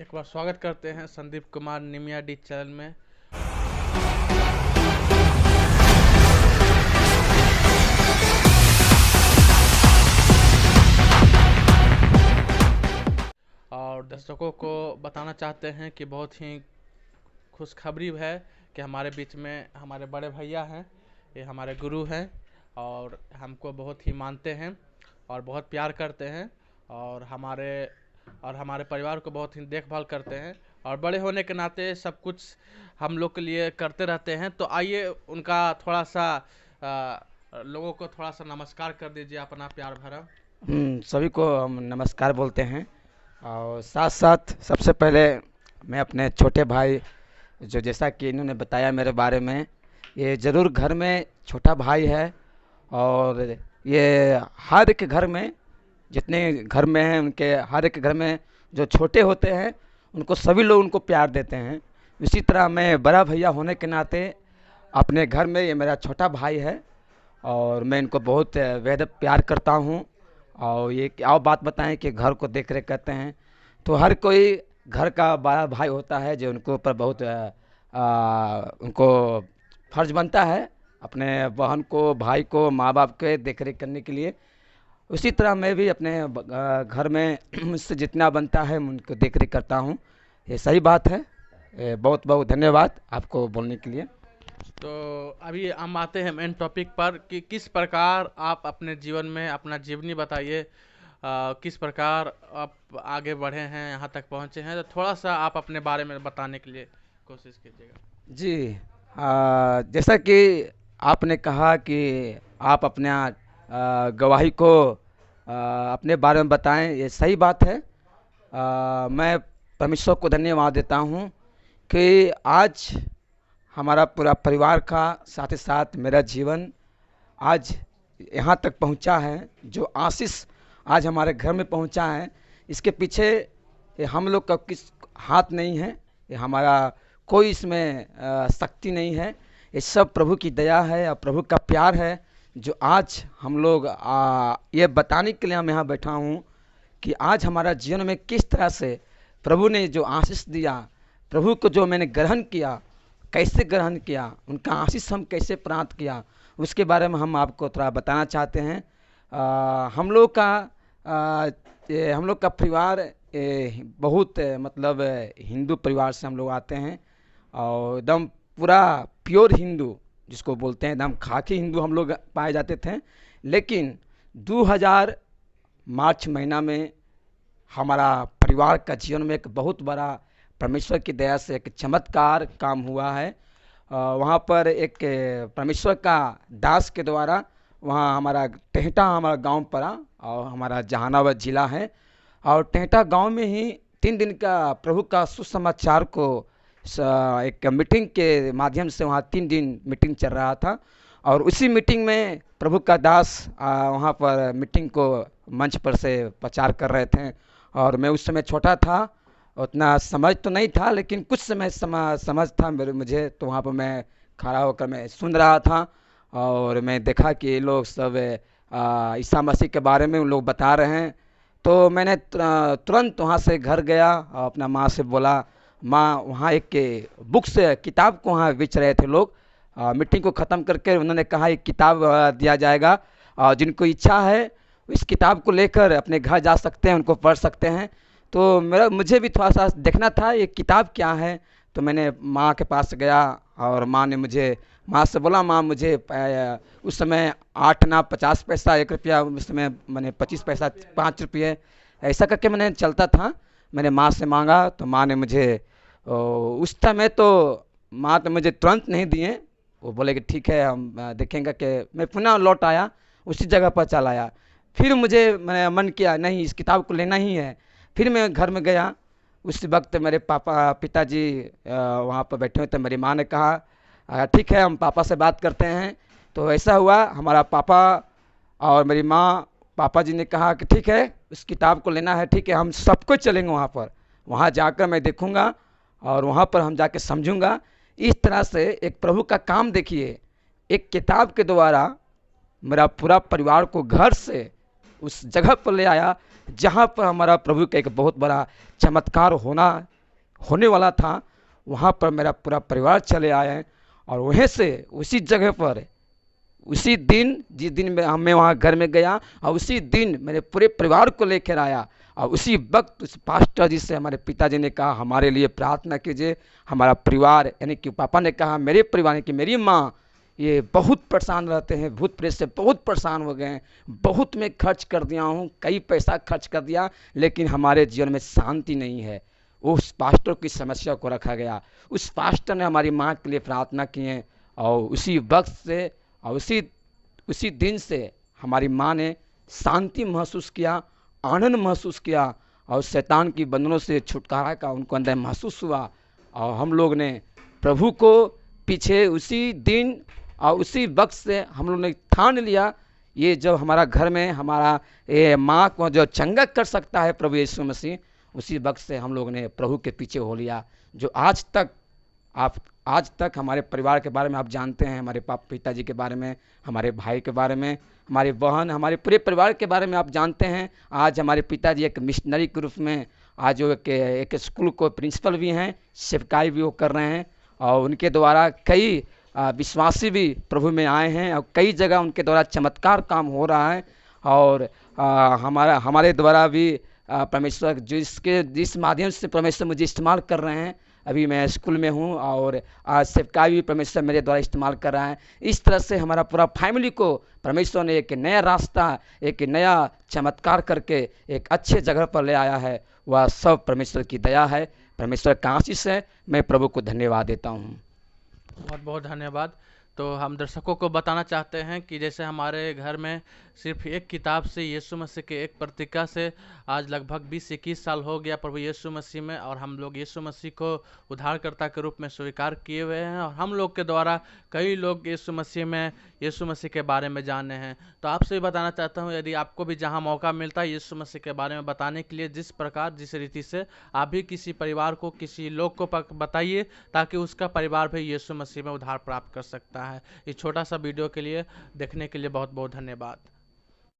एक बार स्वागत करते हैं संदीप कुमार निमिया डी चैनल में। और दर्शकों को बताना चाहते हैं कि बहुत ही खुशखबरी है कि हमारे बीच में हमारे बड़े भैया हैं। ये हमारे गुरु हैं और हमको बहुत ही मानते हैं और बहुत प्यार करते हैं और हमारे परिवार को बहुत ही देखभाल करते हैं और बड़े होने के नाते सब कुछ हम लोग के लिए करते रहते हैं। तो आइए उनका थोड़ा सा लोगों को थोड़ा सा नमस्कार कर दीजिए अपना प्यार भरा। सभी को हम नमस्कार बोलते हैं। और साथ साथ सबसे पहले मैं अपने छोटे भाई, जो जैसा कि इन्होंने बताया मेरे बारे में, ये ज़रूर घर में छोटा भाई है। और ये हर एक घर में, जितने घर में हैं उनके हर एक घर में जो छोटे होते हैं उनको सभी लोग उनको प्यार देते हैं। इसी तरह मैं बड़ा भैया होने के नाते अपने घर में ये मेरा छोटा भाई है और मैं इनको बहुत बेहद प्यार करता हूँ। और ये क्या बात बताएं कि घर को देख रेख करते हैं, तो हर कोई घर का बड़ा भाई होता है जो उनको ऊपर बहुत उनको फर्ज बनता है अपने बहन को, भाई को, माँ बाप के देख रेख करने के लिए। उसी तरह मैं भी अपने घर में मुझसे जितना बनता है मैं उनको देख रेख करता हूँ। ये सही बात है। बहुत बहुत धन्यवाद आपको बोलने के लिए। तो अभी हम आते हैं मेन टॉपिक पर कि किस प्रकार आप अपने जीवन में अपना जीवनी बताइए। किस प्रकार आप आगे बढ़े हैं, यहाँ तक पहुँचे हैं, तो थोड़ा सा आप अपने बारे में बताने के लिए कोशिश कीजिएगा। जी, जैसा कि आपने कहा कि आप अपना गवाही को अपने बारे में बताएं, ये सही बात है। मैं परमेश्वर को धन्यवाद देता हूँ कि आज हमारा पूरा परिवार का, साथ ही साथ मेरा जीवन आज यहाँ तक पहुँचा है। जो आशीष आज हमारे घर में पहुँचा है, इसके पीछे ये हम लोग का किस हाथ नहीं है, ये हमारा कोई इसमें शक्ति नहीं है। ये सब प्रभु की दया है और प्रभु का प्यार है, जो आज हम लोग ये बताने के लिए हम यहाँ बैठा हूँ कि आज हमारा जीवन में किस तरह से प्रभु ने जो आशीष दिया, प्रभु को जो मैंने ग्रहण किया, कैसे ग्रहण किया, उनका आशीष हम कैसे प्राप्त किया, उसके बारे में हम आपको थोड़ा बताना चाहते हैं। हम लोग का परिवार बहुत मतलब हिंदू परिवार से हम लोग आते हैं और एकदम पूरा प्योर हिंदू जिसको बोलते हैं, एकदम खाकी हिंदू हम लोग पाए जाते थे। लेकिन 2000 मार्च महीना में हमारा परिवार का जीवन में एक बहुत बड़ा परमेश्वर की दया से एक चमत्कार काम हुआ है। वहाँ पर एक परमेश्वर का दास के द्वारा, वहाँ हमारा टेहटा हमारा गांव पड़ा और हमारा जहानाबाद ज़िला है। और टेहटा गांव में ही 3 दिन का प्रभु का सुसमाचार को एक मीटिंग के माध्यम से वहाँ 3 दिन मीटिंग चल रहा था। और उसी मीटिंग में प्रभु का दास वहाँ पर मीटिंग को मंच पर से प्रचार कर रहे थे। और मैं उस समय छोटा था, उतना समझ तो नहीं था, लेकिन कुछ समय समझ था मुझे। तो वहाँ पर मैं खड़ा होकर मैं सुन रहा था और मैं देखा कि ये लोग सब ईसा मसीह के बारे में उन लोग बता रहे हैं। तो मैंने तुरंत वहाँ से घर गया और अपना माँ से बोला, माँ, वहाँ एक बुक से किताब को वहाँ बेच रहे थे लोग। मीटिंग को ख़त्म करके उन्होंने कहा एक किताब दिया जाएगा और जिनको इच्छा है इस किताब को लेकर अपने घर जा सकते हैं, उनको पढ़ सकते हैं। तो मुझे भी थोड़ा सा देखना था ये किताब क्या है। तो मैंने माँ के पास गया और माँ से बोला, माँ मुझे उस समय 8 आना 50 पैसा, 1 रुपया, उस समय मैंने 25 पैसा, 5 रुपये ऐसा करके मैंने चलता था। मैंने माँ से मांगा तो माँ ने मुझे उस समय तो माँ तो मुझे तुरंत नहीं दिए। वो बोले कि ठीक है हम देखेंगे। कि मैं पुनः लौट आया, उसी जगह पर चला आया। फिर मैंने मन किया नहीं, इस किताब को लेना ही है। फिर मैं घर में गया। उस वक्त मेरे पिताजी वहाँ पर बैठे हुए थे। मेरी माँ ने कहा ठीक है हम पापा से बात करते हैं। तो ऐसा हुआ, हमारा पापा और मेरी माँ, पापा जी ने कहा कि ठीक है उस किताब को लेना है, ठीक है हम सबको चलेंगे वहाँ पर, वहाँ जाकर मैं देखूँगा और वहाँ पर हम जाके समझूंगा। इस तरह से एक प्रभु का काम देखिए, एक किताब के द्वारा मेरा पूरा परिवार को घर से उस जगह पर ले आया जहाँ पर हमारा प्रभु का एक बहुत बड़ा चमत्कार होना होने वाला था, वहाँ पर मेरा पूरा परिवार चले आए। और वहीं से उसी जगह पर उसी दिन, जिस दिन मैं वहाँ घर में गया, और उसी दिन मेरे पूरे परिवार को लेकर आया। और उसी वक्त उस पास्टर जी से हमारे पिताजी ने कहा हमारे लिए प्रार्थना कीजिए। हमारा परिवार यानी कि पापा ने कहा मेरे परिवार यानी कि मेरी माँ ये बहुत परेशान रहते हैं, भूत प्रेत से बहुत परेशान हो गए हैं, बहुत मैं खर्च कर दिया हूँ, कई पैसा खर्च कर दिया, लेकिन हमारे जीवन में शांति नहीं है। उस पास्टर की समस्या को रखा गया, उस पास्टर ने हमारी माँ के लिए प्रार्थना की है। और उसी वक्त से और उसी दिन से हमारी माँ ने शांति महसूस किया, आनंद महसूस किया, और शैतान की बंधनों से छुटकारा का उनको अंदर महसूस हुआ। और हम लोग ने प्रभु को पीछे उसी दिन और उसी वक्त से हम लोग ने ठान लिया, ये जब हमारा घर में हमारा ये माँ को जो चंगा कर सकता है प्रभु यीशु मसीह, उसी वक्त से हम लोग ने प्रभु के पीछे हो लिया। जो आज तक हमारे परिवार के बारे में आप जानते हैं, हमारे पिताजी के बारे में, हमारे भाई के बारे में, हमारी बहन, हमारे पूरे परिवार के बारे में आप जानते हैं। आज हमारे पिताजी एक मिशनरी के रूप में आज वो एक स्कूल को प्रिंसिपल भी हैं, सेवकाई भी वो कर रहे हैं। और उनके द्वारा कई विश्वासी भी प्रभु में आए हैं, और कई जगह उनके द्वारा चमत्कार काम हो रहा है। और हमारे द्वारा भी परमेश्वर जिस माध्यम से परमेश्वर मुझे इस्तेमाल कर रहे हैं, अभी मैं स्कूल में हूँ और आज सेवकाई भी परमेश्वर मेरे द्वारा इस्तेमाल कर रहा है। इस तरह से हमारा पूरा फैमिली को परमेश्वर ने एक नया रास्ता, एक नया चमत्कार करके एक अच्छे जगह पर ले आया है। वह सब परमेश्वर की दया है, परमेश्वर का आशीष है। मैं प्रभु को धन्यवाद देता हूँ। बहुत बहुत धन्यवाद। तो हम दर्शकों को बताना चाहते हैं कि जैसे हमारे घर में सिर्फ एक किताब से, यीशु मसीह के एक पत्रिका से आज लगभग 20-21 साल हो गया प्रभु यीशु मसीह में, और हम लोग यीशु मसीह को उद्धारकर्ता के रूप में स्वीकार किए हुए हैं, और हम लोग के द्वारा कई लोग यीशु मसीह के बारे में जाने हैं। तो आपसे भी बताना चाहता हूँ, यदि आपको भी जहाँ मौका मिलता है यीशु मसीह के बारे में बताने के लिए, जिस रीति से आप भी किसी परिवार को, किसी लोग को बताइए, ताकि उसका परिवार भी यीशु मसीह में उद्धार प्राप्त कर सकता है। इस छोटा सा वीडियो के लिए देखने के लिए बहुत बहुत धन्यवाद।